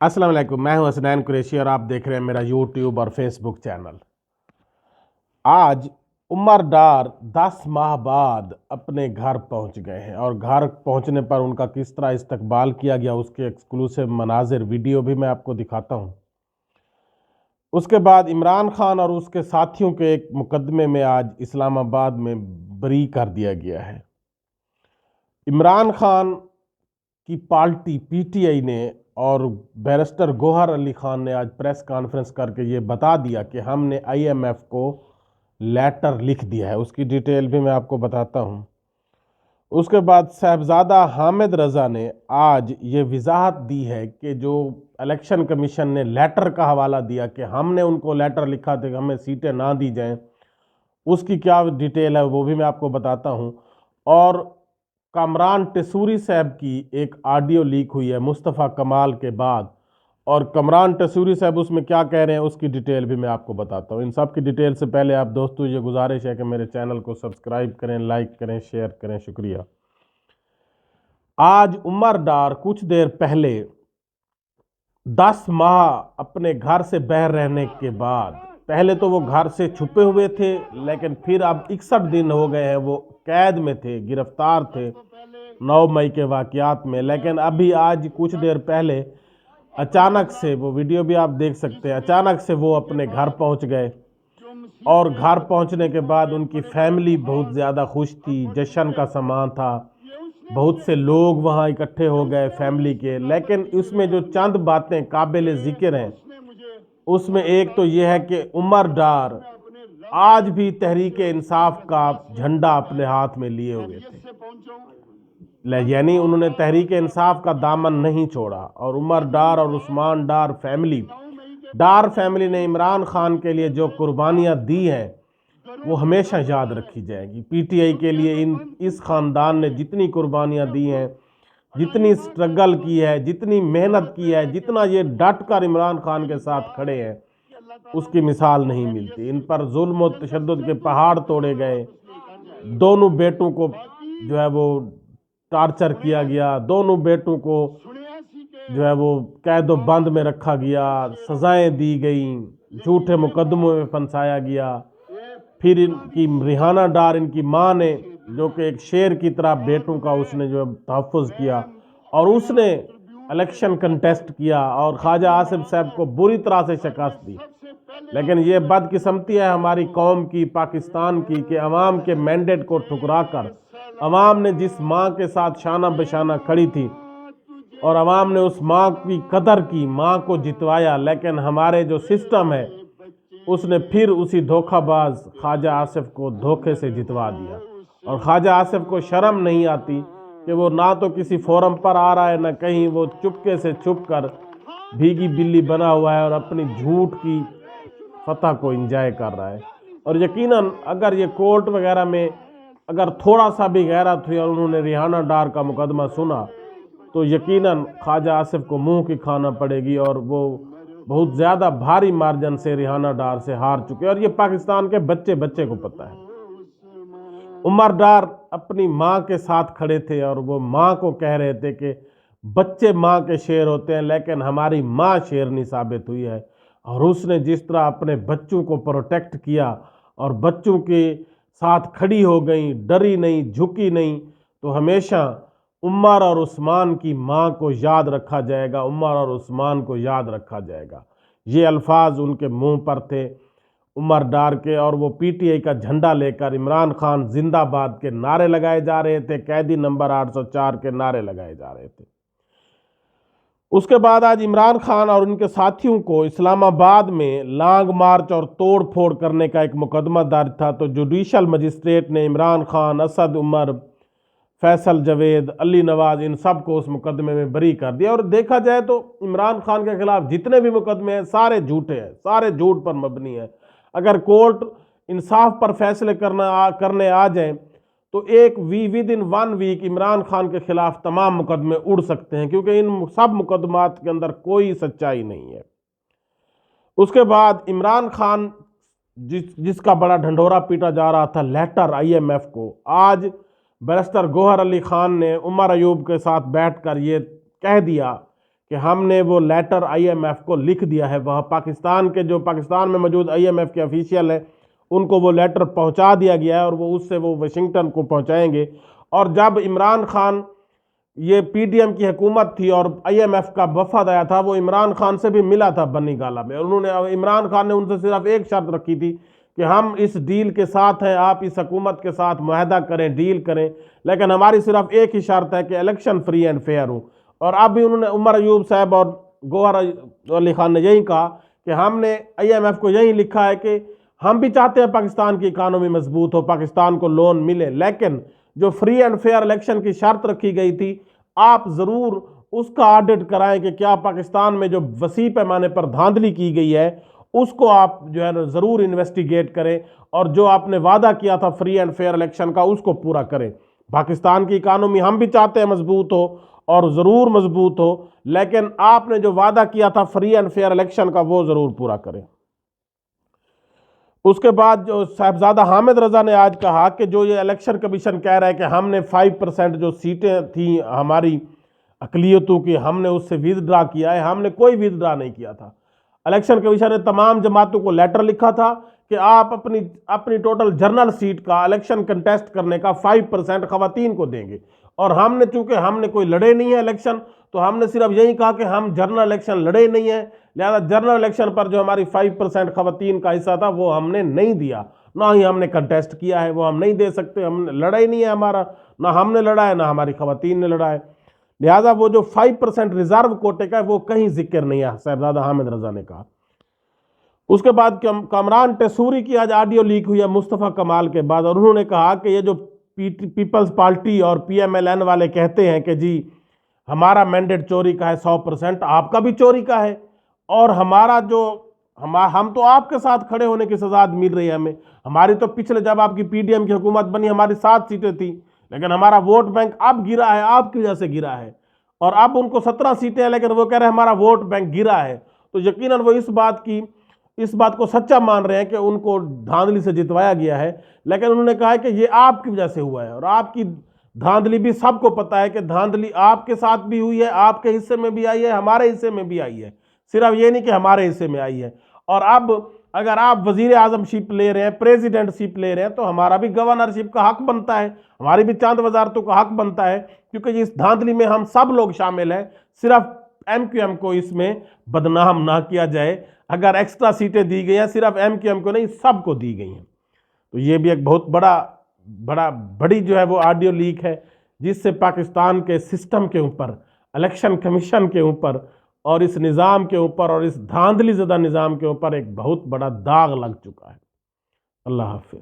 अस्सलाम वालेकुम, मैं हूं हसनैन कुरैशी और आप देख रहे हैं मेरा यूट्यूब और फेसबुक चैनल। आज उमर डार 10 माह बाद अपने घर पहुंच गए हैं और घर पहुंचने पर उनका किस तरह इस्तकबाल किया गया उसके एक्सक्लूसिव मनाजिर वीडियो भी मैं आपको दिखाता हूं। उसके बाद इमरान खान और उसके साथियों के एक मुकदमे में आज इस्लामाबाद में बरी कर दिया गया है। इमरान खान की पार्टी पीटीआई ने और बैरिस्टर गौहर अली खान ने आज प्रेस कॉन्फ्रेंस करके ये बता दिया कि हमने आईएमएफ को लेटर लिख दिया है। उसकी डिटेल भी मैं आपको बताता हूँ। उसके बाद साहबजादा हामिद रज़ा ने आज ये वजाहत दी है कि जो इलेक्शन कमीशन ने लेटर का हवाला दिया कि हमने उनको लेटर लिखा था कि हमें सीटें ना दी जाएं, उसकी क्या डिटेल है वो भी मैं आपको बताता हूँ। और कामरान टसूरी साहब की एक ऑडियो लीक हुई है मुस्तफ़ा कमाल के बाद, और कामरान टसूरी साहब उसमें क्या कह रहे हैं उसकी डिटेल भी मैं आपको बताता हूँ। इन सब की डिटेल से पहले आप दोस्तों ये गुजारिश है कि मेरे चैनल को सब्सक्राइब करें, लाइक करें, शेयर करें, शुक्रिया। आज उमर डार कुछ देर पहले 10 माह अपने घर से बाहर रहने के बाद, पहले तो वो घर से छुपे हुए थे, लेकिन फिर अब 61 दिन हो गए हैं वो कैद में थे, गिरफ्तार थे 9 मई के वाक़यात में। लेकिन अभी आज कुछ देर पहले अचानक से, वो वीडियो भी आप देख सकते हैं, अचानक से वो अपने घर पहुंच गए और घर पहुंचने के बाद उनकी फैमिली बहुत ज़्यादा खुश थी, जश्न का सामान था, बहुत से लोग वहां इकट्ठे हो गए फैमिली के। लेकिन उसमें जो चंद बातें काबिल ज़िक्र हैं उसमें एक तो यह है कि उमर डार आज भी तहरीक इंसाफ का झंडा अपने हाथ में लिए हुए थे, यानी उन्होंने तहरीक इंसाफ का दामन नहीं छोड़ा। और उमर डार और उस्मान डार फैमिली ने इमरान खान के लिए जो कुर्बानियां दी हैं वो हमेशा याद रखी जाएगी। पीटीआई के लिए इस ख़ानदान ने जितनी कुर्बानियां दी हैं, जितनी स्ट्रगल की है, जितनी मेहनत की है, जितना ये डट कर इमरान खान के साथ खड़े हैं, उसकी मिसाल नहीं मिलती। इन पर जुल्म और तशद्दुद के पहाड़ तोड़े गए, दोनों बेटों को जो है वो टार्चर किया गया, दोनों बेटों को जो है वो कैद बंद में रखा गया, सजाएं दी गई, झूठे मुकदमों में फंसाया गया। फिर इनकी रिहाना डार, इनकी माँ ने, जो कि एक शेर की तरह बेटों का उसने जो तहफ़्फ़ुज़ किया और उसने इलेक्शन कंटेस्ट किया और ख्वाजा आसिफ साहब को बुरी तरह से शिकस्त दी। लेकिन ये बदकिस्मती है हमारी कौम की, पाकिस्तान की, कि अवाम के मैंडेट को ठुकरा कर अवाम ने जिस माँ के साथ शाना बशाना खड़ी थी और अवाम ने उस माँ की कदर की, माँ को जितवाया, लेकिन हमारे जो सिस्टम है उसने फिर उसी धोखाबाज ख्वाजा आसिफ को धोखे से जितवा दिया। और ख्वाजा आसिफ को शर्म नहीं आती कि वो ना तो किसी फोरम पर आ रहा है, ना कहीं, वो चुपके से छुप कर भीगी बिल्ली बना हुआ है और अपनी झूठ की फतह को इंजॉय कर रहा है। और यकीनन अगर ये कोर्ट वगैरह में अगर थोड़ा सा भी गैरत हुई और उन्होंने रिहाना डार का मुकदमा सुना तो यकीनन ख्वाजा आसिफ को मुंह की खाना पड़ेगी और वो बहुत ज़्यादा भारी मार्जिन से रिहाना डार से हार चुके। और ये पाकिस्तान के बच्चे बच्चे को पता है। उमर डार अपनी माँ के साथ खड़े थे और वो माँ को कह रहे थे कि बच्चे माँ के शेर होते हैं, लेकिन हमारी माँ शेरनी साबित हुई है। और उसने जिस तरह अपने बच्चों को प्रोटेक्ट किया और बच्चों के साथ खड़ी हो गई, डरी नहीं, झुकी नहीं, तो हमेशा उमर और उस्मान की माँ को याद रखा जाएगा, उमर और उस्मान को याद रखा जाएगा। ये अल्फाज उनके मुंह पर थे उमर डार के। और वो पीटीआई का झंडा लेकर इमरान खान जिंदाबाद के नारे लगाए जा रहे थे, कैदी नंबर 804 के नारे लगाए जा रहे थे। उसके बाद आज इमरान खान और उनके साथियों को इस्लामाबाद में लांग मार्च और तोड़ फोड़ करने का एक मुकदमा दर्ज था। तो जुडिशल मजिस्ट्रेट ने इमरान खान, असद उमर, फैसल जवेद, अली नवाज, इन सब को उस मुकदमे में बरी कर दिया। और देखा जाए तो इमरान खान के खिलाफ जितने भी मुकदमे हैं सारे झूठे हैं, सारे झूठ पर मबनी है। अगर कोर्ट इंसाफ पर फैसले करने आ जाए तो with in 1 week Imran Khan के खिलाफ तमाम मुकदमे उड़ सकते हैं, क्योंकि इन सब मुकदमात के अंदर कोई सच्चाई नहीं है। उसके बाद इमरान खान जिसका बड़ा ढंढोरा पीटा जा रहा था लेटर आईएमएफ को, आज बैरिस्टर गौहर अली खान ने उमर अयूब के साथ बैठकर ये कह दिया कि کہ ہم نے وہ لیٹر آئی ایم ایف کو لکھ دیا ہے، وہاں پاکستان میں موجود آئی ایم ایف کے آفیشیل ہیں ان کو وہ لیٹر پہنچا دیا گیا ہے، اور وہ اس سے وہ واشنگٹن کو پہنچائیں گے۔ اور جب عمران خان، یہ پی ڈی ایم کی حکومت تھی اور آئی ایم ایف کا وفد آیا تھا، وہ عمران خان سے بھی ملا تھا بنی گالہ میں، اور عمران خان نے ان سے صرف ایک شرط رکھی تھی کہ ہم اس ڈیل کے ساتھ ہیں، آپ اس حکومت کے ساتھ معاہدہ کریں، ڈیل کریں، لیکن ہماری صرف ایک ہی شرط ہے کہ الیکشن فری اینڈ فیئر ہوں۔ اور اب بھی انہوں نے، عمر ایوب صاحب اور گوہر علی خان نے یہی کہا کہ ہم نے آئی ایم ایف کو یہی لکھا ہے کہ ہم بھی چاہتے ہیں پاکستان کی اکانومی مضبوط ہو، پاکستان کو لون ملے، لیکن جو فری اینڈ فیئر الیکشن کی شرط رکھی گئی تھی، آپ ضرور اس کا آڈٹ کرائیں کہ کیا پاکستان میں جو وسیع پیمانے پر دھاندلی کی گئی ہے اس کو آپ جو ہے ضرور انویسٹیگیٹ کریں، اور جو آپ نے وعدہ کیا تھا فری اینڈ فیئر الیکشن کا اس کو پورا کریں۔ پاکستان کی اکانومی ہم بھی چاہتے ہیں مضبوط ہو اور ضرور مضبوط ہو، لیکن آپ نے جو وعدہ کیا تھا فری اینڈ فیئر الیکشن کا وہ ضرور پورا کریں۔ اس کے بعد جو صاحبزادہ حامد رضا نے آج کہا کہ جو یہ الیکشن کمیشن کہہ رہا ہے کہ ہم نے 5% جو سیٹیں تھیں ہماری اقلیتوں کی، ہم نے اس سے ویدڈرا کیا ہے، ہم نے کوئی ویدڈرا نہیں کیا تھا۔ الیکشن کمیشن نے تمام جماعتوں کو لیٹر لکھا تھا کہ آپ اپنی ٹوٹل جنرل سیٹ کا الیکشن کنٹیسٹ کرنے کا 5% خواتین کو دیں گے، اور ہم نے چونکہ ہم نے کوئی لڑے نہیں ہے الیکشن، تو ہم نے صرف یہی کہا کہ ہم جنرل الیکشن لڑے نہیں ہیں، لہذا جنرل الیکشن پر جو ہماری 5% خواتین کا حصہ تھا وہ ہم نے نہیں دیا، نہ ہی ہم نے کنٹیسٹ کیا ہے، وہ ہم نہیں دے سکتے، ہم نے لڑا ہی نہیں ہے، ہمارا نہ ہم نے لڑا ہے نہ ہماری خواتین نے لڑا ہے، لہذا وہ جو 5% ریزرو کوٹے کا ہے وہ کہیں ذکر نہیں ہے، صاحبزادہ حامد رضا نے کہا۔ اس کے بعد کامران ٹیسوری کی آج آڈیو لیک ہوئی ہے مصطفیٰ کمال کے بعد، اور انہوں نے کہا کہ یہ جو پیپلز پارٹی اور پی ایم ایل این والے کہتے ہیں کہ جی ہمارا مینڈیٹ چوری کا ہے 100%، آپ کا بھی چوری کا ہے، اور ہم تو آپ کے ساتھ کھڑے ہونے کی سزا مل رہی ہے ہمیں، ہماری تو پچھلے جب آپ کی پی ڈی ایم کی حکومت بنی ہماری 7 سیٹیں تھیں، لیکن ہمارا ووٹ بینک اب گرا ہے، آپ کی وجہ سے گرا ہے، اور اب ان کو 17 سیٹیں ہیں لیکن وہ کہہ رہے ہیں ہمارا ووٹ بینک گرا ہے، تو یقیناً وہ اس بات کو سچا مان رہے ہیں کہ ان کو دھاندلی سے جتوایا گیا ہے، لیکن انہوں نے کہا ہے کہ یہ آپ کی وجہ سے ہوا ہے، اور آپ کی دھاندلی بھی سب کو پتا ہے کہ دھاندلی آپ کے ساتھ بھی ہوئی ہے، آپ کے حصے میں بھی آئی ہے، ہمارے حصے میں بھی آئی ہے، صرف یہ نہیں کہ ہمارے حصے میں آئی ہے، اور اب اگر آپ وزیر اعظم شپ لے رہے ہیں، پریزیڈنٹ شپ لے رہے ہیں، تو ہمارا بھی گورنرشپ کا حق بنتا ہے، ہماری بھی چاند وزارتوں کا حق بنتا ہے، کیونکہ اس دھاندلی میں ہم سب لوگ شامل ہیں، صرف ایم کیو ایم کو اس میں بدنام نہ کیا جائے، اگر ایکسٹرا سیٹیں دی گئی ہیں صرف ایم کیو ایم کو نہیں سب کو دی گئی ہیں۔ تو یہ بھی ایک بہت بڑی جو ہے وہ آڈیو لیک ہے، جس سے پاکستان کے سسٹم کے اوپر، الیکشن کمیشن کے اوپر اور اس نظام کے اوپر اور اس دھاندلی زدہ نظام کے اوپر ایک بہت بڑا داغ لگ چکا ہے۔ اللہ حافظ۔